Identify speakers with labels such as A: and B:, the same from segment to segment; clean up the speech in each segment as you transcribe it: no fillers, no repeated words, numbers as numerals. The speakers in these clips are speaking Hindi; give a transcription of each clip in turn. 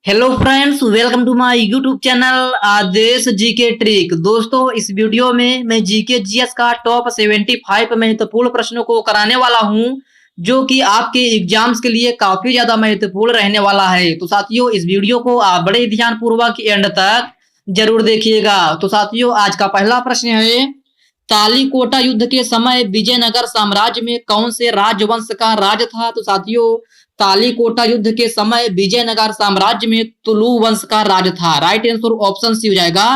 A: Hello friends, welcome to my YouTube channel Aadesh GK trick. दोस्तों, इस वीडियो में मैं जीके जीएस का टॉप 75 महत्वपूर्ण प्रश्नों को कराने वाला हूं, जो कि आपके एग्जाम्स के लिए काफी ज्यादा महत्वपूर्ण रहने वाला है। तो साथियों, इस वीडियो को आप बड़े ध्यान पूर्वक एंड तक जरूर देखिएगा। तो साथियों, आज का पहला प्रश्न है, तालीकोटा युद्ध के समय विजयनगर साम्राज्य में कौन से राजवंश का राज था? तो साथियों, तालीकोटा युद्ध के समय विजयनगर साम्राज्य में तुलु वंश का राज था। राइट आंसर ऑप्शन सी हो जाएगा,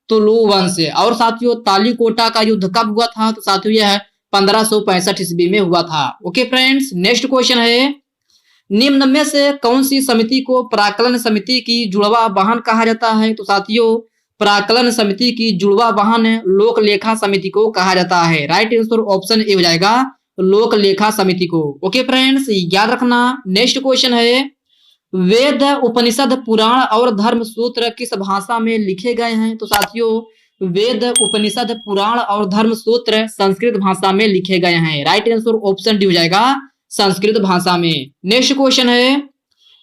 A: तुलु वंश। और साथियों, तालीकोटा का युद्ध कब हुआ था? तो साथियों, यह 1565 ईस्वी में हुआ था। ओके फ्रेंड्स, नेक्स्ट क्वेश्चन है, निम्न में से कौन सी समिति को प्राक्कलन समिति की जुड़वा वाहन कहा जाता है? तो साथियों, प्राक्कलन समिति की जुड़वा वाहन लोक लेखा समिति को कहा जाता है। राइट आंसर ऑप्शन ए हो जाएगा, लोक लेखा समिति को। ओके फ्रेंड्स, याद रखना। नेक्स्ट क्वेश्चन है, वेद, उपनिषद, पुराण और धर्म सूत्र किस भाषा में लिखे गए हैं? तो साथियों, वेद, उपनिषद, पुराण और धर्म सूत्र संस्कृत भाषा में लिखे गए हैं। राइट आंसर ऑप्शन डी हो जाएगा, संस्कृत भाषा में। नेक्स्ट क्वेश्चन है,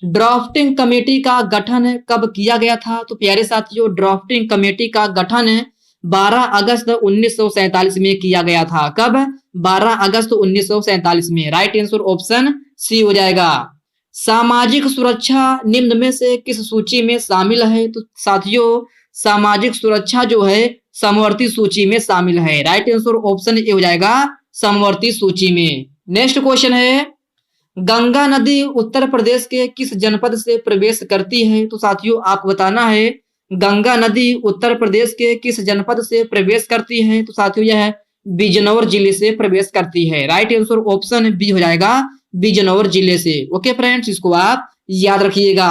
A: ड्राफ्टिंग कमेटी का गठन कब किया गया था? तो प्यारे साथियों, ड्राफ्टिंग कमेटी का गठन 12 अगस्त 1947 में किया गया था। कब? 12 अगस्त 1947 में। राइट आंसर ऑप्शन सी हो जाएगा। सामाजिक सुरक्षा निम्न में से किस सूची में शामिल है? तो साथियों, सामाजिक सुरक्षा जो है समवर्ती सूची में शामिल है। राइट आंसर ऑप्शन ए हो जाएगा, समवर्ती सूची में। नेक्स्ट क्वेश्चन है, गंगा नदी उत्तर प्रदेश के किस जनपद से प्रवेश करती है? तो साथियों, आपको बताना है, गंगा नदी उत्तर प्रदेश के किस जनपद से प्रवेश करती है? तो साथियों, यह बिजनौर जिले से प्रवेश करती है। राइट आंसर ऑप्शन बी हो जाएगा, बिजनौर जिले से। ओके फ्रेंड्स, इसको आप याद रखिएगा।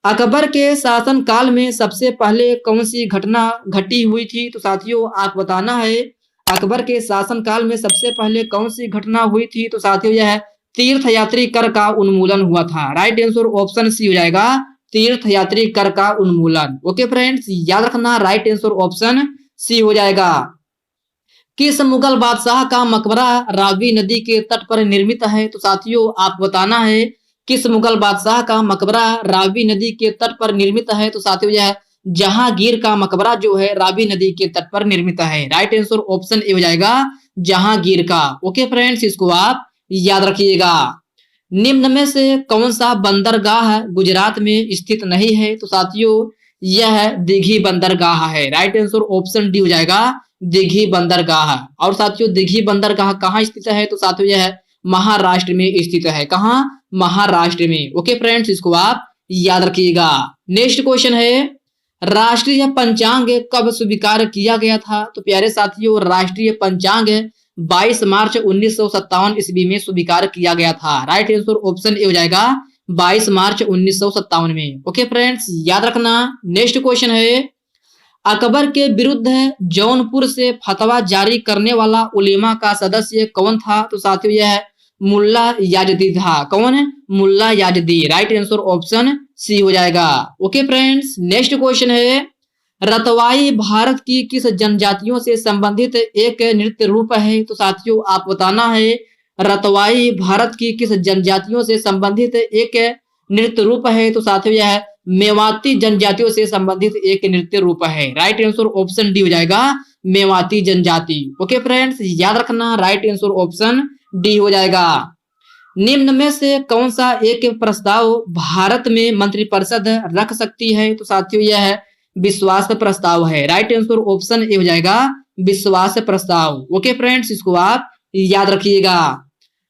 A: अकबर के शासन काल में सबसे पहले कौन सी घटना घटी हुई थी? तो साथियों, आप बताना है, अकबर के शासन काल में सबसे पहले कौन सी घटना हुई थी? तो साथियों, यह तीर्थयात्री कर का उन्मूलन हुआ था। राइट आंसर ऑप्शन सी हो जाएगा, तीर्थयात्री कर का उन्मूलन। ओके फ्रेंड्स, याद रखना, राइट आंसर ऑप्शन सी हो जाएगा। किस मुगल बादशाह का मकबरा रावी नदी के तट पर निर्मित है? तो साथियों, आप बताना है, किस मुगल बादशाह का मकबरा रावी नदी के तट पर निर्मित है? तो साथियों, यह जहांगीर का मकबरा जो है रावी नदी के तट पर निर्मित है। राइट आंसर ऑप्शन ए हो जाएगा, जहांगीर का। ओके फ्रेंड्स, इसको आप याद रखिएगा। निम्न में से कौन सा बंदरगाह गुजरात में स्थित नहीं है? तो साथियों, यह दिघी बंदरगाह है। राइट आंसर ऑप्शन डी हो जाएगा, दिघी बंदरगाह। और साथियों, दिघी बंदरगाह कहाँ स्थित है? तो साथियों, यह महाराष्ट्र में स्थित है। कहाँ? महाराष्ट्र में। ओके फ्रेंड्स, इसको आप याद रखिएगा। नेक्स्ट क्वेश्चन है, राष्ट्रीय पंचांग कब स्वीकार किया गया था? तो प्यारे साथियों, राष्ट्रीय पंचांग 22 मार्च 1957 ईस्वी में स्वीकार किया गया था। राइट आंसर ऑप्शन ए हो जाएगा, 22 मार्च 1957 में। ओके फ्रेंड्स, याद रखना। नेक्स्ट क्वेश्चन है, अकबर के विरुद्ध जौनपुर से फतवा जारी करने वाला उलेमा का सदस्य कौन था? तो साथियों, यह मुल्ला याजदी था। कौन? मुल्ला याजदी। राइट आंसर ऑप्शन सी हो जाएगा। ओके फ्रेंड्स, नेक्स्ट क्वेश्चन है, रतवाई भारत की किस जनजातियों से संबंधित एक नृत्य रूप है? तो साथियों, आप बताना है, रतवाई भारत की किस जनजातियों से संबंधित एक नृत्य रूप है? तो साथियों, यह मेवाती जनजातियों से संबंधित एक नृत्य रूप है। राइट आंसर ऑप्शन डी हो जाएगा, मेवाती जनजाति। ओके फ्रेंड्स, याद रखना, राइट आंसर ऑप्शन डी हो जाएगा। निम्न में से कौन सा एक प्रस्ताव भारत में मंत्रिपरिषद रख सकती है? तो साथियों, यह विश्वास प्रस्ताव है। राइट आंसर ऑप्शन ए हो जाएगा, विश्वास प्रस्ताव। ओके फ्रेंड्स, इसको आप याद रखिएगा।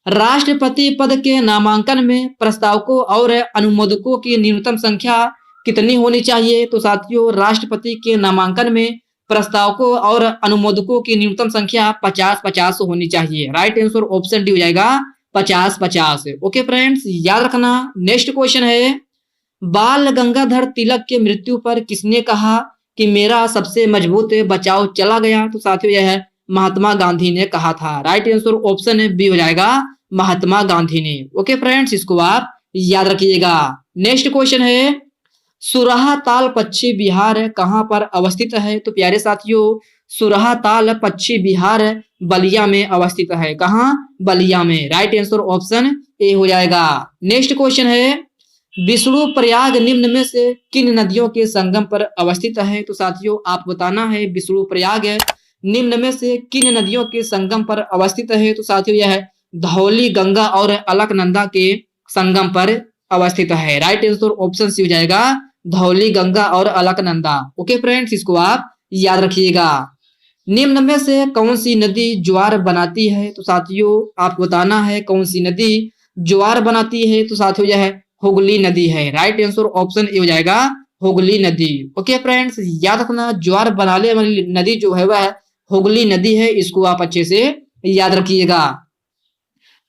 A: राष्ट्रपति पद के नामांकन में प्रस्तावकों और अनुमोदकों की न्यूनतम संख्या कितनी होनी चाहिए? तो साथियों, राष्ट्रपति के नामांकन में प्रस्तावकों और अनुमोदकों की न्यूनतम संख्या 50-50 होनी चाहिए। राइट आंसर ऑप्शन डी हो जाएगा, 50-50। ओके फ्रेंड्स, याद रखना। नेक्स्ट क्वेश्चन है, बाल गंगाधर तिलक के मृत्यु पर किसने कहा कि मेरा सबसे मजबूत बचाव चला गया? तो साथियों, यह महात्मा गांधी ने कहा था। राइट आंसर ऑप्शन बी हो जाएगा, महात्मा गांधी ने। ओके फ्रेंड्स, इसको आप याद रखिएगा। नेक्स्ट क्वेश्चन है, सुरहा ताल पश्चिम बिहार कहाँ पर अवस्थित है? तो प्यारे साथियों, सुरहा ताल पश्चिम बिहार बलिया में अवस्थित है। कहाँ? बलिया में। राइट आंसर ऑप्शन ए हो जाएगा। नेक्स्ट क्वेश्चन है, विष्णु प्रयाग निम्न में से किन नदियों के संगम पर अवस्थित है? तो साथियों आप बताना है विष्णु प्रयाग निम्न में से किन नदियों के संगम पर अवस्थित है? तो साथियों यह धौली गंगा और अलकनंदा के संगम पर अवस्थित है। राइट आंसर ऑप्शन सी हो जाएगा धौली गंगा और अलकनंदा। ओके फ्रेंड्स, इसको आप याद रखिएगा। निम्न में से कौन सी नदी ज्वार बनाती है? तो साथियों आप बताना है कौन सी नदी ज्वार बनाती है? तो साथियों यह हुगली नदी है। राइट आंसर ऑप्शन ए हो जाएगा हुगली नदी। ओके फ्रेंड्स, याद रखना ज्वार बनाने वाली नदी जो है वह हुगली नदी है, इसको आप अच्छे से याद रखिएगा।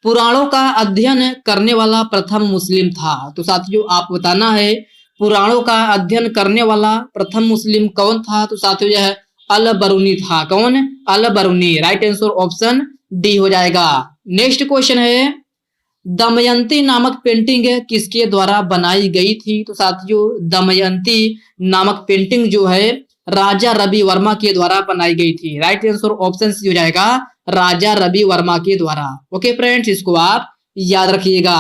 A: पुराणों का अध्ययन करने वाला प्रथम मुस्लिम था? तो साथियों आप बताना है पुराणों का अध्ययन करने वाला प्रथम मुस्लिम कौन था? तो साथियों यह अल बरूनी था। कौन? Al Biruni. Right answer option D हो जाएगा। नेक्स्ट क्वेश्चन है दमयंती नामक पेंटिंग किसके द्वारा बनाई गई थी? तो साथियों दमयंती नामक पेंटिंग जो है राजा रवि वर्मा के द्वारा बनाई गई थी। राइट आंसर ऑप्शन सी हो जाएगा राजा रवि वर्मा के द्वारा। ओके फ्रेंड्स, इसको आप याद रखिएगा।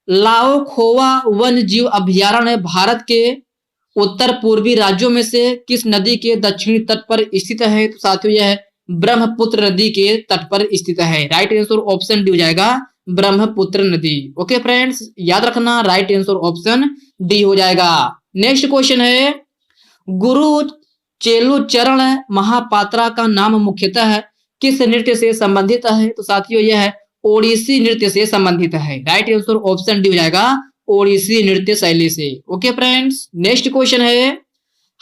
A: लाओ खोवा वन्य जीव अभ्यारण्य भारत के उत्तर पूर्वी राज्यों में से किस नदी के दक्षिणी तट पर स्थित है? तो साथियों यह ब्रह्मपुत्र नदी के तट पर स्थित है। राइट आंसर ऑप्शन डी हो जाएगा ब्रह्मपुत्र नदी। ओके फ्रेंड्स, याद रखना राइट आंसर ऑप्शन डी हो जाएगा। नेक्स्ट क्वेश्चन है गुरु चेलुचरण महापात्रा का नाम मुख्यतः किस नृत्य से संबंधित है? तो साथियों यह ओडिसी नृत्य से संबंधित है। राइट आंसर ऑप्शन डी हो जाएगा ओडिसी नृत्य शैली से। ओके फ्रेंड्स, नेक्स्ट क्वेश्चन है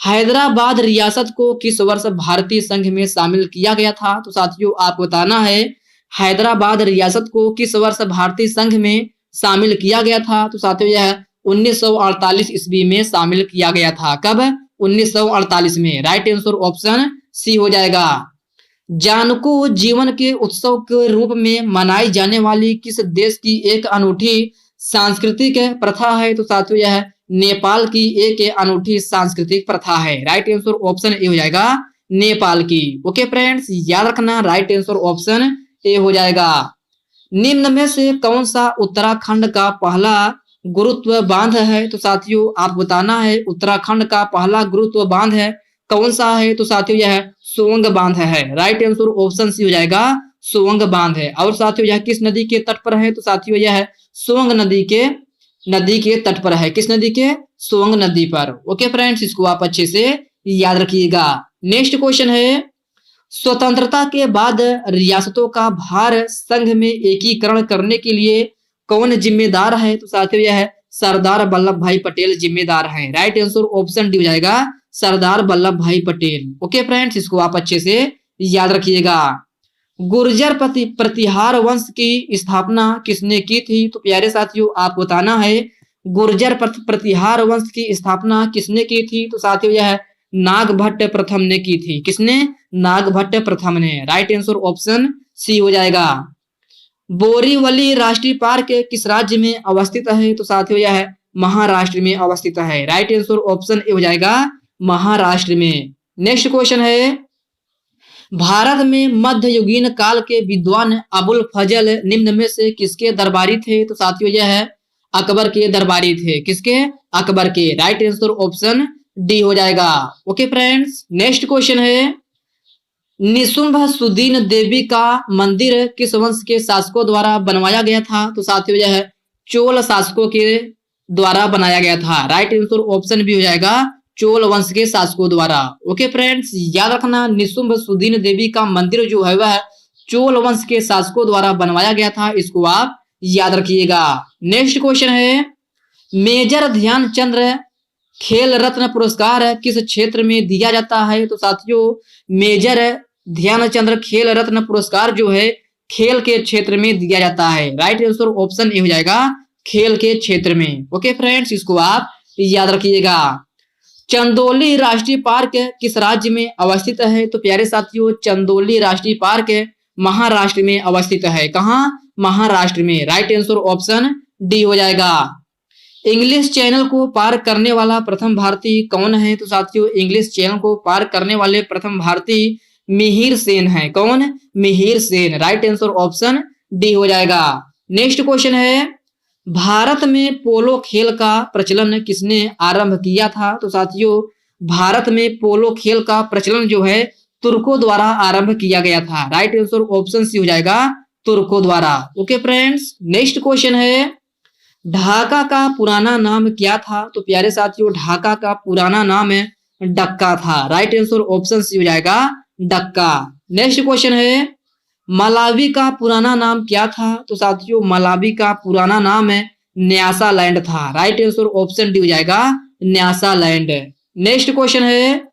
A: हैदराबाद रियासत को किस वर्ष भारतीय संघ में शामिल किया गया था? तो साथियों आप बताना है हैदराबाद रियासत को किस वर्ष भारतीय संघ में शामिल किया गया था? तो साथियों यह 1948 ईस्वी में शामिल किया गया था। कब? 1948 में। राइट आंसर ऑप्शन सी हो जाएगा। जानकू जीवन के उत्सव के रूप में मनाई जाने वाली किस देश की एक अनूठी सांस्कृतिक प्रथा है? तो साथियों यह नेपाल की एक अनूठी सांस्कृतिक प्रथा है। राइट आंसर ऑप्शन ए हो जाएगा नेपाल की। ओके फ्रेंड्स, याद रखना राइट आंसर ऑप्शन ए हो जाएगा। निम्न में से कौन सा उत्तराखंड का पहला गुरुत्व बांध है? तो साथियों आप बताना है उत्तराखंड का पहला गुरुत्व बांध है कौन सा है? तो साथियों यह सोंग बांध है। राइट आंसर ऑप्शन सी हो जाएगा सोंग बांध है। और साथियों यह किस नदी के तट पर है? तो साथियों यह सोंग नदी के तट पर है। किस नदी के? सोंग नदी पर। ओके फ्रेंड्स, इसको आप अच्छे से याद रखिएगा। नेक्स्ट क्वेश्चन है स्वतंत्रता के बाद रियासतों का भार संघ में एकीकरण करने के लिए कौन जिम्मेदार है? तो साथियों यह सरदार वल्लभ भाई पटेल जिम्मेदार है। राइट आंसर ऑप्शन डी हो जाएगा सरदार वल्लभ भाई पटेल। ओके फ्रेंड्स, इसको आप अच्छे से याद रखिएगा। गुर्जर प्रतिहार वंश की स्थापना किसने की थी? तो प्यारे साथियों आप बताना है गुर्जर प्रतिहार वंश की स्थापना किसने की थी? तो साथियों यह नागभट्ट प्रथम ने की थी। किसने? नागभट्ट प्रथम ने। राइट आंसर ऑप्शन सी हो जाएगा। बोरीवली राष्ट्रीय पार्क किस राज्य में अवस्थित है? तो साथियों यह महाराष्ट्र में अवस्थित है। राइट आंसर ऑप्शन ए हो जाएगा महाराष्ट्र में। नेक्स्ट क्वेश्चन है भारत में मध्ययुगीन काल के विद्वान अबुल फजल निम्न में से किसके दरबारी थे? तो साथियों यह अकबर के दरबारी थे। किसके? अकबर के। राइट आंसर ऑप्शन डी हो जाएगा। ओके फ्रेंड्स, नेक्स्ट क्वेश्चन है निशुंभ सुदीन देवी का मंदिर किस वंश के शासकों द्वारा बनवाया गया था? तो साथियों यह चोल शासकों के द्वारा बनाया गया था। राइट आंसर ऑप्शन बी हो जाएगा चोल वंश के शासकों द्वारा। ओके फ्रेंड्स, याद रखना निशुंभ सुदीन देवी का मंदिर जो है वह चोल वंश के शासकों द्वारा बनवाया गया था। इसको आप याद रखिएगा। नेक्स्ट क्वेश्चन है मेजर ध्यानचंद खेल रत्न पुरस्कार किस क्षेत्र में दिया जाता है? तो साथियों मेजर ध्यानचंद खेल रत्न पुरस्कार जो है खेल के क्षेत्र में दिया जाता है। राइट आंसर ऑप्शन ए हो जाएगा खेल के क्षेत्र में। ओके फ्रेंड्स, इसको आप याद रखिएगा। चंदौली राष्ट्रीय पार्क किस राज्य में अवस्थित है? तो प्यारे साथियों चंदौली राष्ट्रीय पार्क महाराष्ट्र में अवस्थित है। कहाँ? महाराष्ट्र में। राइट आंसर ऑप्शन डी हो जाएगा। इंग्लिश चैनल को पार करने वाला प्रथम भारतीय कौन है? तो साथियों इंग्लिश चैनल को पार करने वाले प्रथम भारतीय मिहिर सेन है। कौन? Mihir Sen. Right answer option D हो जाएगा। नेक्स्ट क्वेश्चन है भारत में पोलो खेल का प्रचलन किसने आरंभ किया था? तो साथियों भारत में पोलो खेल का प्रचलन जो है तुर्कों द्वारा आरंभ किया गया था। राइट आंसर ऑप्शन सी हो जाएगा तुर्कों द्वारा। ओके फ्रेंड्स, नेक्स्ट क्वेश्चन है ढाका का पुराना नाम क्या था? तो प्यारे साथियों ढाका का पुराना नाम है डक्का था। राइट आंसर ऑप्शन सी हो जाएगा डक्का। नेक्स्ट क्वेश्चन है मलावी का पुराना नाम क्या था? तो साथियों मलावी का पुराना नाम है न्यासालैंड था। राइट आंसर ऑप्शन डी हो जाएगा न्यासालैंड। नेक्स्ट क्वेश्चन है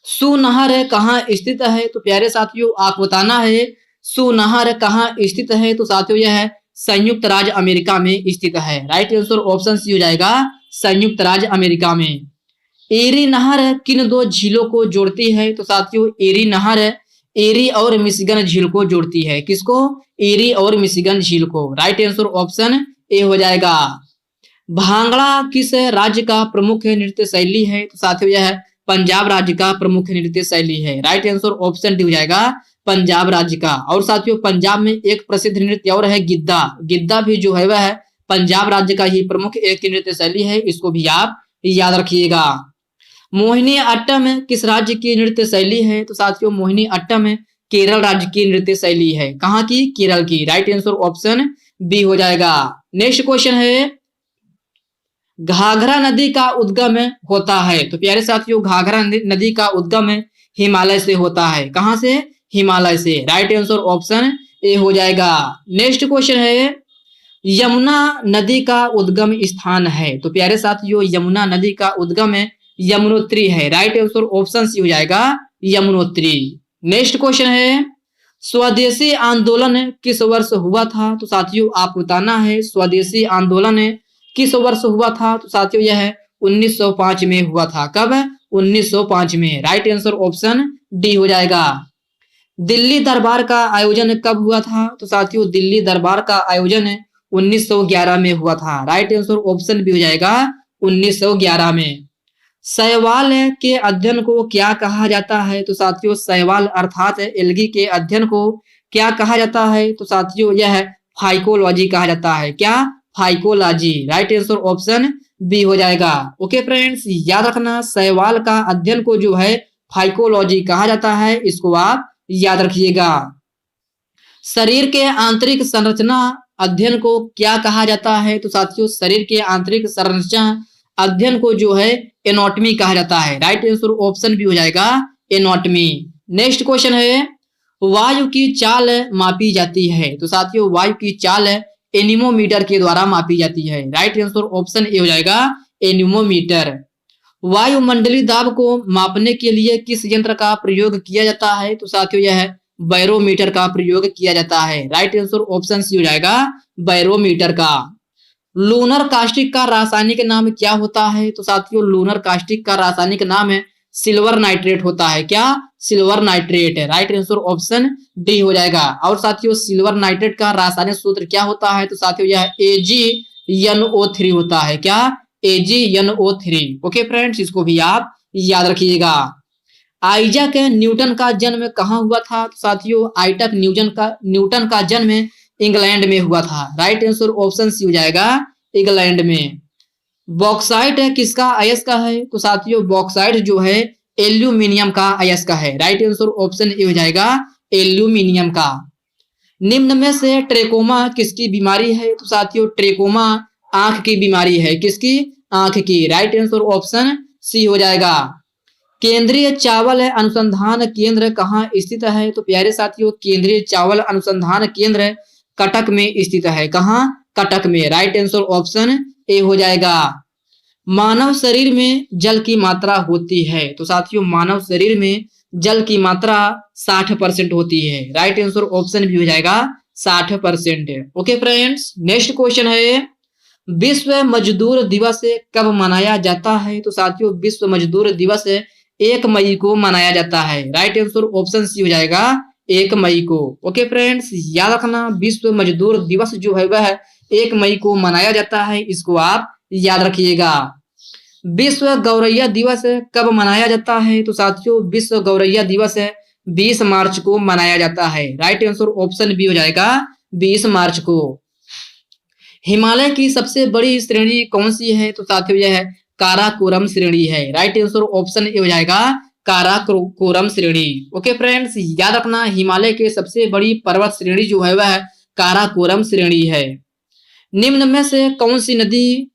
A: सुनहर कहाँ स्थित है? तो प्यारे साथियों आप बताना है सुनहर कहाँ स्थित है? तो साथियों यह है संयुक्त राज्य अमेरिका में स्थित है। राइट आंसर ऑप्शन सी हो जाएगा संयुक्त राज्य अमेरिका में। एरी नहर किन दो झीलों को जोड़ती है? तो साथियों एरी नहर एरी और मिशिगन झील को जोड़ती है। किसको? एरी और मिशिगन झील को। राइट आंसर ऑप्शन ए हो जाएगा। भांगड़ा किस राज्य का प्रमुख नृत्य शैली है? तो साथियों यह पंजाब राज्य का प्रमुख नृत्य शैली है। राइट आंसर ऑप्शन डी हो जाएगा पंजाब राज्य का। और साथियों पंजाब में एक प्रसिद्ध नृत्य और है गिद्दा। गिद्दा भी जो है वह पंजाब राज्य का ही प्रमुख एक नृत्य शैली है। इसको भी आप याद रखिएगा। मोहिनी अट्टम किस राज्य की नृत्य शैली है? तो साथियों मोहिनी अट्टम केरल राज्य की नृत्य शैली है। कहाँ की? केरल की। राइट आंसर ऑप्शन बी हो जाएगा। नेक्स्ट क्वेश्चन है घाघरा नदी का उद्गम होता है? तो प्यारे साथियों घाघरा नदी का उद्गम हिमालय से होता है। कहां से? हिमालय से। राइट आंसर ऑप्शन ए हो जाएगा। नेक्स्ट क्वेश्चन है यमुना नदी का उद्गम स्थान है? तो प्यारे साथियों यमुना नदी का उद्गम यमुनोत्री है। राइट आंसर ऑप्शन सी हो जाएगा यमुनोत्री। नेक्स्ट क्वेश्चन है स्वदेशी आंदोलन किस वर्ष हुआ था? तो साथियों आप बताना है स्वदेशी आंदोलन किस वर्ष हुआ था? तो साथियों यह 1905 में हुआ था। कब? 1905 में। राइट आंसर ऑप्शन डी हो जाएगा। दिल्ली दरबार का आयोजन कब हुआ था? तो साथियों दिल्ली दरबार का आयोजन 1911 में हुआ था। राइट आंसर ऑप्शन बी हो जाएगा 1911 में। शैवाल के अध्ययन को क्या कहा जाता है? तो साथियों शैवाल अर्थात एल्गी के अध्ययन को क्या कहा जाता है? तो साथियों यह फाइकोलॉजी कहा जाता है। क्या? Phycology. Right answer option B हो जाएगा। ओके फ्रेंड्स याद रखना शैवाल का अध्ययन को जो है फाइकोलॉजी कहा जाता है। इसको आप याद रखिएगा। शरीर के आंतरिक संरचना अध्ययन को क्या कहा जाता है? तो साथियों शरीर के आंतरिक संरचना अध्ययन को जो है एनाटॉमी कहा जाता है। राइट आंसर ऑप्शन भी हो जाएगा एनाटॉमी। नेक्स्ट क्वेश्चन है वायु की चाल मापी जाती है? तो साथियों वायु की चाल एनीमोमीटर के द्वारा मापी जाती है। राइट आंसर ऑप्शन ए हो जाएगा एनीमोमीटर। वायुमंडलीय दाब को मापने के लिए किस यंत्र का प्रयोग किया जाता है? तो साथियों यह बैरोमीटर का प्रयोग किया जाता है। राइट आंसर ऑप्शन सी हो जाएगा बैरोमीटर का। लूनर कास्टिक का रासायनिक नाम क्या होता है? तो साथियों लूनर कास्टिक का रासायनिक नाम है सिल्वर नाइट्रेट होता है। क्या? Silver nitrate. Right answer option D हो जाएगा। और साथियों सिल्वर नाइट्रेट का रासायनिक सूत्र क्या होता है? तो साथियों यह AgNO3 होता है। क्या? AgNO3। ओके फ्रेंड्स इसको भी आप याद रखिएगा। आइजैक न्यूटन का जन्म कहाँ हुआ था? तो साथियों आइजैक न्यूटन का जन्म इंग्लैंड में हुआ था। राइट आंसर ऑप्शन सी हो जाएगा इंग्लैंड में। बॉक्साइट किसका अयस्क है? तो साथियों बॉक्साइट जो है एल्यूमिनियम का अयस्क है। राइट आंसर ऑप्शन ए हो जाएगा एल्यूमिनियम का। निम्न में से ट्रेकोमा किसकी बीमारी है? तो साथियों ट्रेकोमा आंख की बीमारी है। किसकी? आंख की। राइट आंसर ऑप्शन सी हो जाएगा। केंद्रीय चावल अनुसंधान केंद्र कहाँ स्थित है? तो प्यारे साथियों केंद्रीय चावल अनुसंधान केंद्र कटक में स्थित है। कहाँ? कटक में। राइट आंसर ऑप्शन ए हो जाएगा। मानव शरीर में जल की मात्रा होती है? तो साथियों मानव शरीर में जल की मात्रा 60% होती है। राइट आंसर ऑप्शन भी हो जाएगा 60%। ओके फ्रेंड्स नेक्स्ट क्वेश्चन है विश्व मजदूर दिवस कब मनाया जाता है? तो साथियों विश्व मजदूर दिवस 1 मई को मनाया जाता है। राइट आंसर ऑप्शन सी हो जाएगा 1 मई को। ओके फ्रेंड्स याद रखना विश्व मजदूर दिवस जो है वह 1 मई को मनाया जाता है। इसको आप याद रखिएगा। विश्व गौरैया दिवस कब मनाया जाता है? तो साथियों विश्व गौरैया दिवस 20 मार्च को मनाया जाता है। राइट आंसर ऑप्शन बी हो जाएगा 20 मार्च को। हिमालय की सबसे बड़ी श्रेणी कौन सी है? तो साथियों यह है काराकोरम श्रेणी है। राइट आंसर ऑप्शन ए हो जाएगा काराकोरम श्रेणी। ओके फ्रेंड्स, याद रखना हिमालय के सबसे बड़ी पर्वत श्रेणी जो है वह काराकोरम श्रेणी है। निम्न में से कौन सी नदी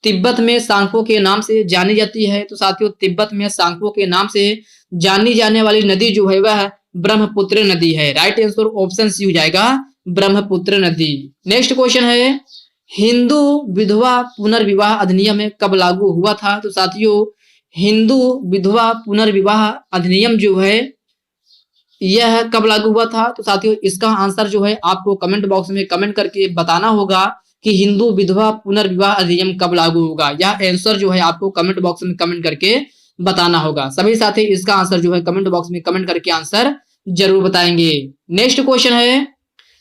A: तिब्बत में सांगपो के नाम से जानी जाती है? तो साथियों तिब्बत में सांगपो के नाम से जानी जाने वाली नदी जो है वह ब्रह्मपुत्र नदी है। राइट आंसर ऑप्शन सी हो जाएगा ब्रह्मपुत्र नदी। नेक्स्ट क्वेश्चन है हिंदू विधवा पुनर्विवाह अधिनियम कब लागू हुआ था? तो साथियों हिंदू विधवा पुनर्विवाह अधिनियम जो है यह कब लागू हुआ था? तो साथियों इसका आंसर जो है आपको कमेंट बॉक्स में कमेंट करके बताना होगा कि हिंदू विधवा पुनर्विवाह अधिनियम कब लागू होगा। यह आंसर जो है आपको कमेंट बॉक्स में कमेंट करके बताना होगा। सभी साथी इसका आंसर जो है कमेंट बॉक्स में कमेंट करके आंसर जरूर बताएंगे। नेक्स्ट क्वेश्चन है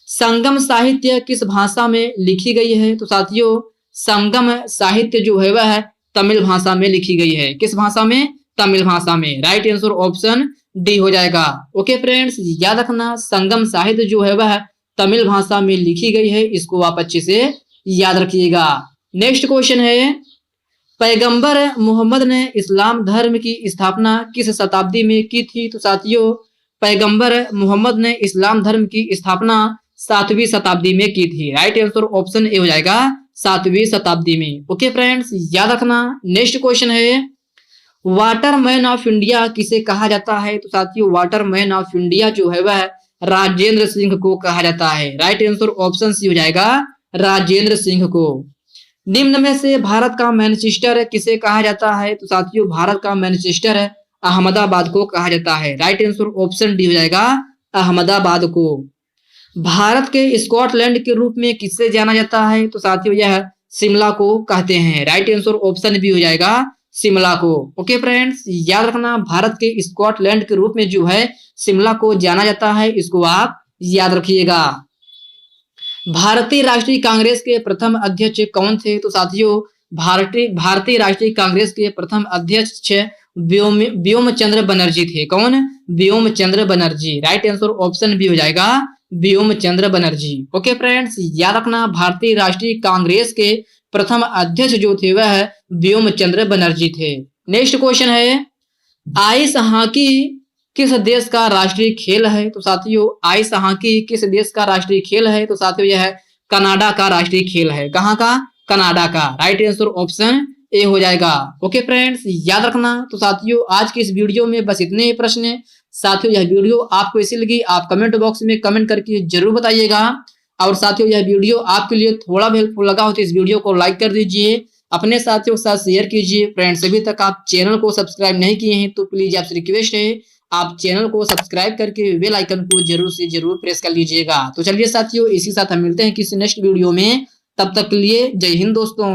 A: संगम साहित्य किस भाषा में लिखी गई है? तो साथियों संगम साहित्य जो है वह तमिल भाषा में लिखी गई है। किस भाषा में? तमिल भाषा में। राइट आंसर ऑप्शन डी हो जाएगा। ओके फ्रेंड्स, याद रखना संगम साहित्य जो है वह तमिल भाषा में लिखी गई है, इसको आप अच्छे से याद रखिएगा। नेक्स्ट क्वेश्चन है पैगंबर मोहम्मद ने इस्लाम धर्म की स्थापना किस शताब्दी में की थी? तो साथियों पैगंबर मोहम्मद ने इस्लाम धर्म की स्थापना 7वीं शताब्दी में की थी। राइट आंसर ऑप्शन ए हो जाएगा 7वीं शताब्दी में। ओके फ्रेंड्स, याद रखना। नेक्स्ट क्वेश्चन है वाटर मैन ऑफ इंडिया किसे कहा जाता है? तो साथियों वाटर मैन ऑफ इंडिया जो है वह राजेंद्र सिंह को कहा जाता है। राइट आंसर ऑप्शन सी हो जाएगा राजेंद्र सिंह को। निम्न में से भारत का मैनचेस्टर किसे कहा जाता है? तो साथियों भारत का मैनचेस्टर अहमदाबाद को कहा जाता है। राइट आंसर ऑप्शन डी हो जाएगा अहमदाबाद को। भारत के स्कॉटलैंड के रूप में किससे जाना जाता है? तो साथियों यह शिमला को कहते हैं। राइट आंसर ऑप्शन बी हो जाएगा शिमला को। ओके फ्रेंड्स, याद रखना भारत के स्कॉटलैंड के रूप में जो है शिमला को जाना जाता है, इसको आप याद रखिएगा। भारतीय राष्ट्रीय कांग्रेस के प्रथम अध्यक्ष कौन थे? तो साथियों भारतीय राष्ट्रीय कांग्रेस के प्रथम अध्यक्ष व्योमचंद्र बनर्जी थे। कौन? Womesh Chunder Bonnerjee. Right answer option B हो जाएगा व्योमचंद्र बनर्जी। ओके फ्रेंड्स, याद रखना भारतीय राष्ट्रीय कांग्रेस के प्रथम अध्यक्ष जो थे वह व्योमचंद्र बनर्जी थे। नेक्स्ट क्वेश्चन है आइस हॉकी किस देश का राष्ट्रीय खेल है? तो साथियों आइस हॉकी किस देश का राष्ट्रीय खेल है? तो साथियों यह कनाडा का राष्ट्रीय खेल है। कहाँ का? कनाडा का। राइट आंसर ऑप्शन ए हो जाएगा। ओके फ्रेंड्स, याद रखना। तो साथियों आज की इस वीडियो में बस इतने ही प्रश्न है। साथियों यह वीडियो आपको कैसी लगी आप कमेंट बॉक्स में कमेंट करके जरूर बताइएगा। और साथियों यह वीडियो आपके लिए थोड़ा भी हेल्पफुल लगा हो तो इस वीडियो को लाइक कर दीजिए, अपने साथियों के साथ शेयर कीजिए। फ्रेंड्स अभी तक आप चैनल को सब्सक्राइब नहीं किए हैं तो प्लीज आपसे रिक्वेस्ट है आप चैनल को सब्सक्राइब करके बेल आइकन को जरूर से जरूर प्रेस कर लीजिएगा। तो चलिए साथियों इसी साथ हम मिलते हैं किसी नेक्स्ट वीडियो में, तब तक के लिए जय हिंद दोस्तों।